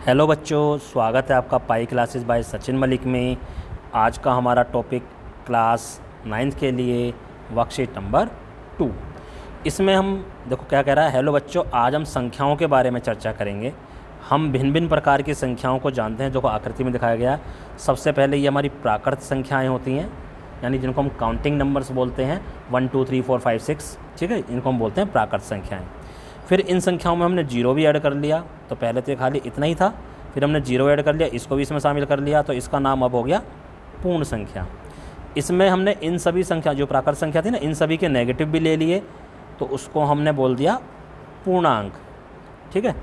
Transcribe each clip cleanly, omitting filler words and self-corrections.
Hello बच्चों, स्वागत है आपका pi classes bye Sachin Malik में। आज का हमारा टॉपिक क्लास 9th के लिए वर्कशीट नंबर 2। इसमें हम देखो क्या कह रहा है। हेलो बच्चों, आज हम संख्याओं के बारे में चर्चा करेंगे। हम भिन्न भिन्न प्रकार की संख्याओं को जानते हैं जो आकृति में दिखाया गया है। सबसे पहले ये हमारी प्राकृत संख्याएँ होती हैं, यानी जिनको हम काउंटिंग नंबर्स बोलते हैं, 1 2 3 4 5 6, ठीक है, इनको हम बोलते हैं प्राकृत संख्याएँ। फिर इन संख्याओं में हमने जीरो भी ऐड कर लिया, तो पहले तो खाली इतना ही था, फिर हमने जीरो ऐड कर लिया, इसको भी इसमें शामिल कर लिया, तो इसका नाम अब हो गया पूर्ण संख्या। इसमें हमने इन सभी संख्या जो प्राकृत संख्या थी ना, इन सभी के नेगेटिव भी ले लिए, तो उसको हमने बोल दिया पूर्णांक, ठीक है।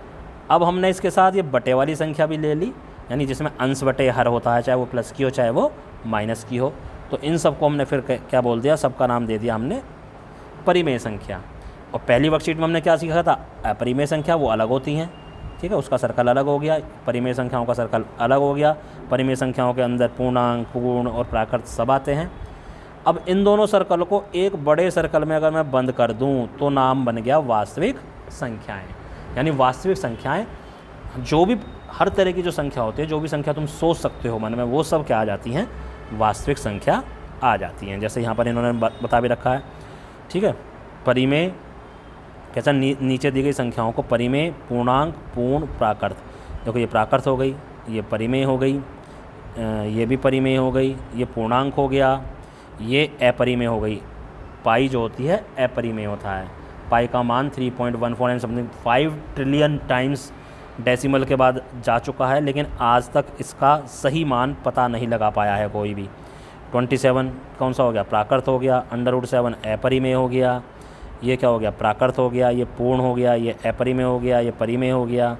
अब हमने इसके साथ ये बटे वाली संख्या भी ले ली, यानी जिसमें अंश बटे हर होता है, चाहे वो प्लस की हो चाहे वो माइनस की हो। तो इन सबको हमने फिर क्या बोल दिया, सबका नाम दे दिया हमने परिमेय संख्या। और पहली वर्कशीट में हमने क्या सीखा था, अपरिमेय संख्या वो अलग होती हैं, ठीक है, उसका सर्कल अलग हो गया, परिमेय संख्याओं का सर्कल अलग हो गया। परिमेय संख्याओं के अंदर पूर्णांक, पूर्ण और प्राकृत सब आते हैं। अब इन दोनों सर्कल को एक बड़े सर्कल में अगर मैं बंद कर दूं तो नाम बन गया वास्तविक संख्याएं। यानी वास्तविक संख्याएं जो भी हर तरह की जो संख्या होती है, जो भी संख्या तुम सोच सकते हो मन में, वो सब क्या आ जाती हैं, वास्तविक संख्या आ जाती हैं। जैसे यहाँ पर इन्होंने बता भी रखा है, ठीक है। परिमेय कैसा, नीचे दी गई संख्याओं को परिमेय, पूर्णांक, पूर्ण, प्राकृत। देखो ये प्राकृत हो गई, ये परिमेय हो गई, ये भी परिमेय हो गई, ये पूर्णांक हो गया, ये अपरिमेय हो गई। पाई जो होती है अपरिमेय होता है। पाई का मान 3.14 and something 5 trillion times decimal के बाद जा चुका है, लेकिन आज तक इसका सही मान पता नहीं लगा पाया है कोई भी। 27 कौन सा हो गया, प्राकृत हो गया। √7 अपरिमेय हो गया। ये क्या हो गया, प्राकृत हो गया। ये पूर्ण हो गया, ये अपरिमेय हो गया, ये परिमेय हो गया,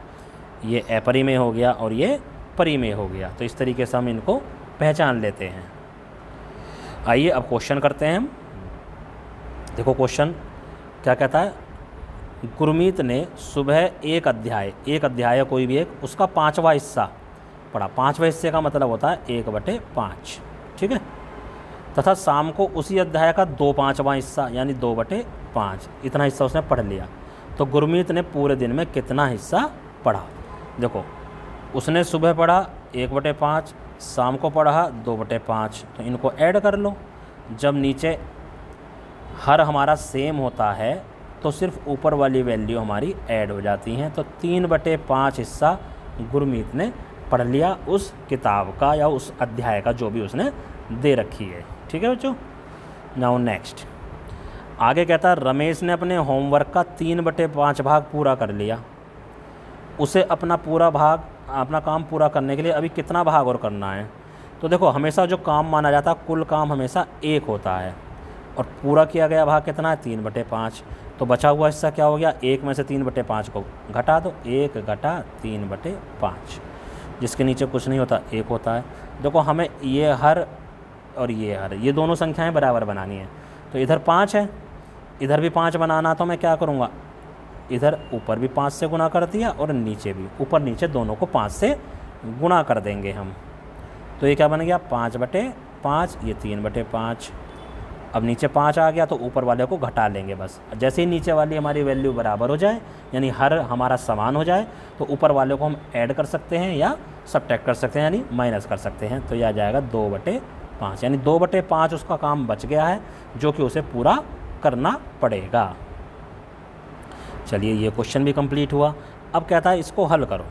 ये अपरिमेय हो गया और ये परिमेय हो गया। तो इस तरीके से हम इनको पहचान लेते हैं। आइए अब क्वेश्चन करते हैं हम। देखो क्वेश्चन क्या कहता है, गुरमीत ने सुबह एक अध्याय कोई भी एक, उसका 5वां हिस्सा पढ़ा। 5वें हिस्से का मतलब होता है 1/5, ठीक है। तथा शाम को उसी अध्याय का 2/5वां हिस्सा यानी 2/5, इतना हिस्सा उसने पढ़ लिया। तो गुरमीत ने पूरे दिन में कितना हिस्सा पढ़ा। देखो उसने सुबह पढ़ा 1/5, शाम को पढ़ा 2/5, तो इनको ऐड कर लो। जब नीचे हर हमारा सेम होता है तो सिर्फ ऊपर वाली वैल्यू हमारी ऐड हो जाती हैं। तो 3/5 हिस्सा गुरमीत ने पढ़ लिया उस किताब का या उस अध्याय का जो भी उसने दे रखी है, ठीक है बच्चों। नाउ नेक्स्ट आगे कहता है, रमेश ने अपने होमवर्क का 3/5 भाग पूरा कर लिया। उसे अपना काम पूरा करने के लिए अभी कितना भाग और करना है। तो देखो हमेशा जो काम माना जाता है, कुल काम हमेशा 1 होता है और पूरा किया गया भाग कितना है, 3/5। तो बचा हुआ हिस्सा क्या हो गया, 1 में से 3/5 को घटा दो, 1 घटा 3/5, जिसके नीचे कुछ नहीं होता, 1 होता है। देखो हमें ये हर और ये दोनों संख्याएं बराबर बनानी है। तो इधर 5 है, इधर भी 5 बनाना, तो मैं क्या करूँगा, इधर ऊपर भी 5 से गुना कर दिया और नीचे भी, ऊपर नीचे दोनों को 5 से गुना कर देंगे हम। तो ये क्या बन गया, 5/5, ये 3/5। अब नीचे 5 आ गया तो ऊपर वाले को घटा लेंगे बस। जैसे ही नीचे वाली हमारी वैल्यू बराबर हो जाए, यानी हर हमारा समान हो जाए, तो ऊपर वाले को हम ऐड कर सकते हैं या सब्ट्रैक्ट कर सकते हैं, यानी माइनस कर सकते हैं। तो यह आ जाएगा 2/5, यानी 2/5 उसका काम बच गया है जो कि उसे पूरा करना पड़ेगा। चलिए ये क्वेश्चन भी कंप्लीट हुआ। अब कहता है इसको हल करो।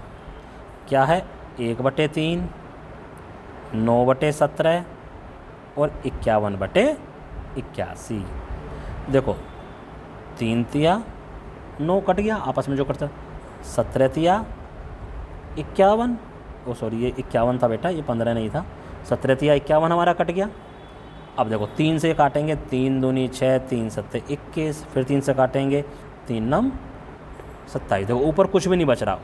क्या है, 1/3, 9/17 और 51/81। देखो 3 तिया 9 कट गया, आपस में जो करते 17 तिया 51, ओ सॉरी ये 51 था बेटा, ये 15 नहीं था। 17 तिया 51 हमारा कट गया। अब देखो 3 से काटेंगे, 3 दूनी 6, 3 सत्ते 21, फिर 3 से काटेंगे, 3 नम 27। देखो ऊपर कुछ भी नहीं बच रहा,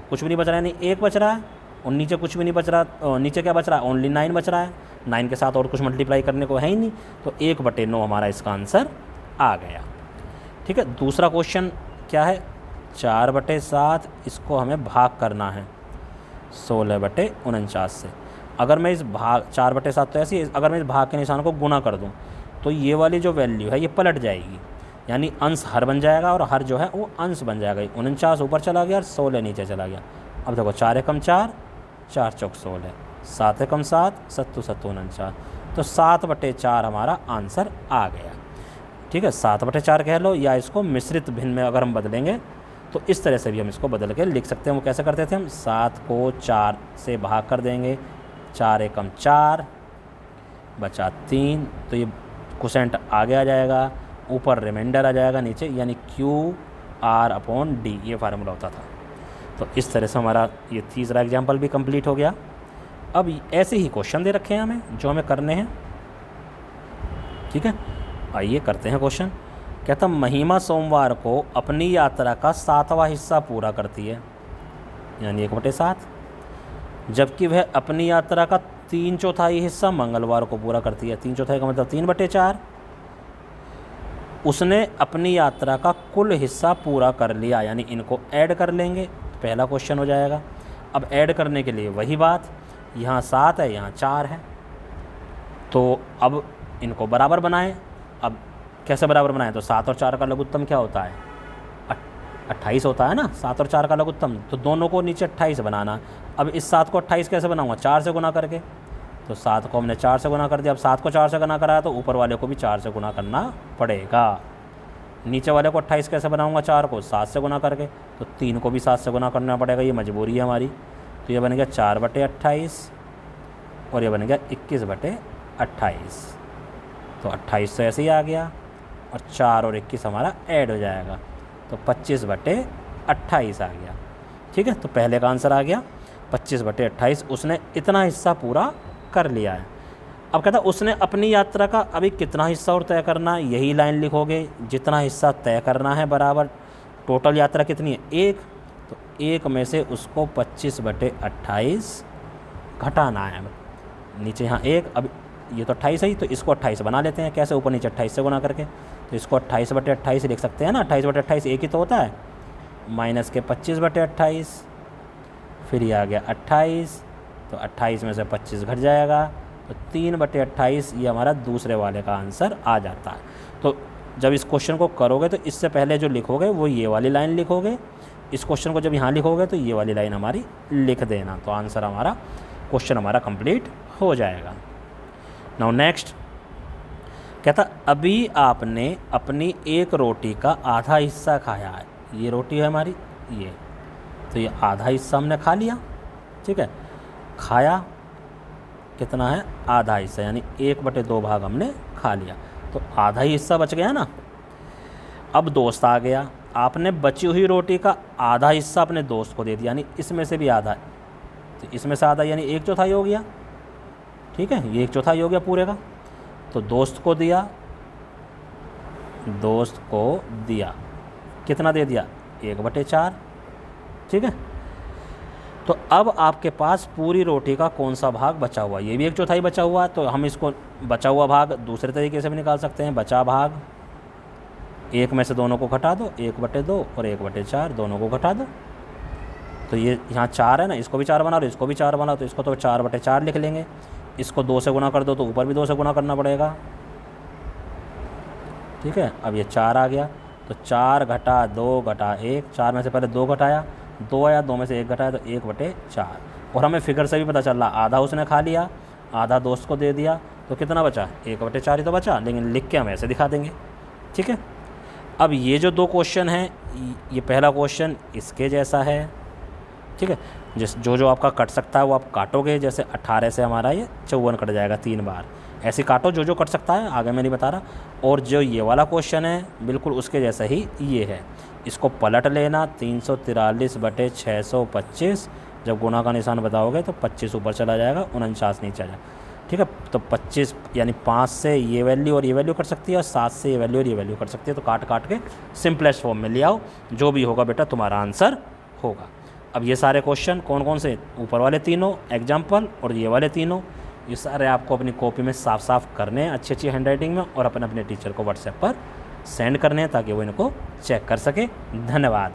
यानी 1 बच रहा है और नीचे कुछ भी नहीं बच रहा। नीचे क्या बच रहा है, ओनली 9 बच रहा है। 9 के साथ और कुछ मल्टीप्लाई करने को है ही नहीं, तो 1/9 हमारा इसका आंसर आ गया, ठीक है। दूसरा क्वेश्चन क्या है, 4/7, इसको हमें भाग करना है 16/49 से। अगर मैं इस भाग 4/7 तो ऐसी, अगर मैं इस भाग के निशान को गुना कर दूं तो ये वाली जो वैल्यू है ये पलट जाएगी, यानी अंश हर बन जाएगा और हर जो है वो अंश बन जाएगा। 49 ऊपर चला गया और 16 नीचे चला गया। अब देखो 4 एकम 4, 4 चौक 16, 7 एकम 7, 7 7 49, तो 7/4 हमारा आंसर आ गया। ठीक है, 7/4 कह लो, या इसको मिश्रित भिन्न में अगर हम बदलेंगे तो इस तरह से भी हम इसको बदल के लिख सकते हैं। वो कैसे करते थे हम, 7 को 4 से भाग कर देंगे, 4 एकम 4 बचा 3, तो ये क्वोशेंट आगे आ जाएगा, ऊपर रिमाइंडर आ जाएगा नीचे, यानी QR/D ये फार्मूला होता था। तो इस तरह से हमारा ये तीसरा एग्जाम्पल भी कंप्लीट हो गया। अब ऐसे ही क्वेश्चन दे रखे हैं हमें जो हमें करने हैं। ठीक है, आइए करते हैं क्वेश्चन। कहता महिमा सोमवार को अपनी यात्रा का 7वां हिस्सा पूरा करती है, यानी 1/7, जबकि वह अपनी यात्रा का 3/4 हिस्सा मंगलवार को पूरा करती है। 3/4 का मतलब 3/4। उसने अपनी यात्रा का कुल हिस्सा पूरा कर लिया, यानी इनको ऐड कर लेंगे, पहला क्वेश्चन हो जाएगा। अब ऐड करने के लिए वही बात, यहाँ 7 है, यहाँ 4 है, तो अब इनको बराबर बनाएं। अब कैसे बराबर बनाएं, तो 7 और 4 का लघुत्तम क्या होता है, 28 होता है ना। 7 और 4 का लघुत्तम, तो दोनों को नीचे 28 बनाना। अब इस 7 को 28 कैसे बनाऊंगा, 4 से गुना करके। तो 7 को हमने 4 से गुना कर दिया। अब 7 को 4 से गुना कराया तो ऊपर वाले को भी 4 से गुना करना पड़ेगा। नीचे वाले को 28 कैसे बनाऊंगा, 4 को 7 से गुना करके, तो 3 को भी 7 से गुना करना पड़ेगा, ये मजबूरी है हमारी। तो ये बन गया 4/28 और ये बन गया 21/28। तो 28 तो ऐसे ही आ गया, और 4 और 21 हमारा ऐड हो जाएगा, तो 25/28 आ गया। ठीक है, तो पहले का आंसर आ गया 25/28। उसने इतना हिस्सा पूरा कर लिया है। अब कहता उसने अपनी यात्रा का अभी कितना हिस्सा और तय करना है, यही लाइन लिखोगे, जितना हिस्सा तय करना है बराबर टोटल यात्रा कितनी है, 1, तो 1 में से उसको 25/28 घटाना है। नीचे यहाँ 1, अब ये तो 28 है ही, तो इसको 28 बना लेते हैं। कैसे, ऊपर नीचे 28 से गुना करके, तो इसको 28/28 लिख सकते हैं ना। 28/28 एक ही तो होता है, माइनस के 25/28, फिर ये आ गया 28, तो 28 में से 25 घट जाएगा, तो 3/28 ये हमारा दूसरे वाले का आंसर आ जाता है। तो जब इस क्वेश्चन को करोगे तो इससे पहले जो लिखोगे वो ये वाली लाइन लिखोगे, इस क्वेश्चन को जब यहाँ लिखोगे तो ये वाली लाइन हमारी लिख देना, तो आंसर हमारा, क्वेश्चन हमारा कंप्लीट हो जाएगा। नाउ नेक्स्ट कहता अभी आपने अपनी एक रोटी का आधा हिस्सा खाया है। ये रोटी है हमारी, ये, तो ये आधा हिस्सा हमने खा लिया। ठीक है, खाया कितना है, आधा हिस्सा, यानी 1/2 भाग हमने खा लिया, तो आधा ही हिस्सा बच गया ना। अब दोस्त आ गया, आपने बची हुई रोटी का आधा हिस्सा अपने दोस्त को दे दिया, यानी इसमें से भी आधा, तो इसमें से आधा यानी 1/4 हो गया। ठीक है, ये 1/4 हो गया पूरे का, तो दोस्त को दिया, दोस्त को दिया, कितना दे दिया, 1/4। ठीक है, तो अब आपके पास पूरी रोटी का कौन सा भाग बचा हुआ, ये भी 1/4 बचा हुआ, तो हम इसको बचा हुआ भाग दूसरे तरीके से भी निकाल सकते हैं। बचा भाग, 1 में से दोनों को घटा दो, 1/2 और 1/4 दोनों को घटा दो, तो ये यहाँ 4 है ना, इसको भी 4 बना लो, इसको भी 4 बना, तो इसको तो 4/4 लिख लेंगे। इसको 2 से गुना कर दो तो ऊपर भी 2 से गुना करना पड़ेगा। ठीक है, अब ये 4 आ गया, तो 4 घटा 2 घटा 1, 4 में से पहले 2 घटाया, 2 आया, 2 में से 1 घटाया, तो 1/4। और हमें फिगर से भी पता चल रहा, आधा उसने खा लिया, आधा दोस्त को दे दिया, तो कितना बचा, 1/4 ही तो बचा, लेकिन लिख के हम ऐसे दिखा देंगे। ठीक है, अब ये जो 2 क्वेश्चन हैं, ये पहला क्वेश्चन इसके जैसा है। ठीक है, जो आपका कट सकता है वो आप काटोगे, जैसे 18 से हमारा ये 54 कट जाएगा 3 बार, ऐसे काटो जो कट सकता है, आगे मैं नहीं बता रहा। और जो ये वाला क्वेश्चन है बिल्कुल उसके जैसा ही ये है, इसको पलट लेना, 343/625, जब गुना का निशान बताओगे तो 25 ऊपर चला जाएगा, 49 नीचे आ जाएगा। ठीक है, तो 25 यानी 5 से ये वैल्यू और ये वैल्यू कट सकती है, और 7 से ये वैल्यू और ये वैल्यू कट सकती है, तो काट के सिंपलेस्ट फॉर्म में ले आओ, जो भी होगा बेटा तुम्हारा आंसर होगा। अब ये सारे क्वेश्चन कौन कौन से, ऊपर वाले तीनों एग्जाम्पल और ये वाले तीनों, ये सारे आपको अपनी कॉपी में साफ साफ करने हैं, अच्छी हैंडराइटिंग में, और अपने टीचर को व्हाट्सएप पर सेंड करने हैं ताकि वो इनको चेक कर सके। धन्यवाद।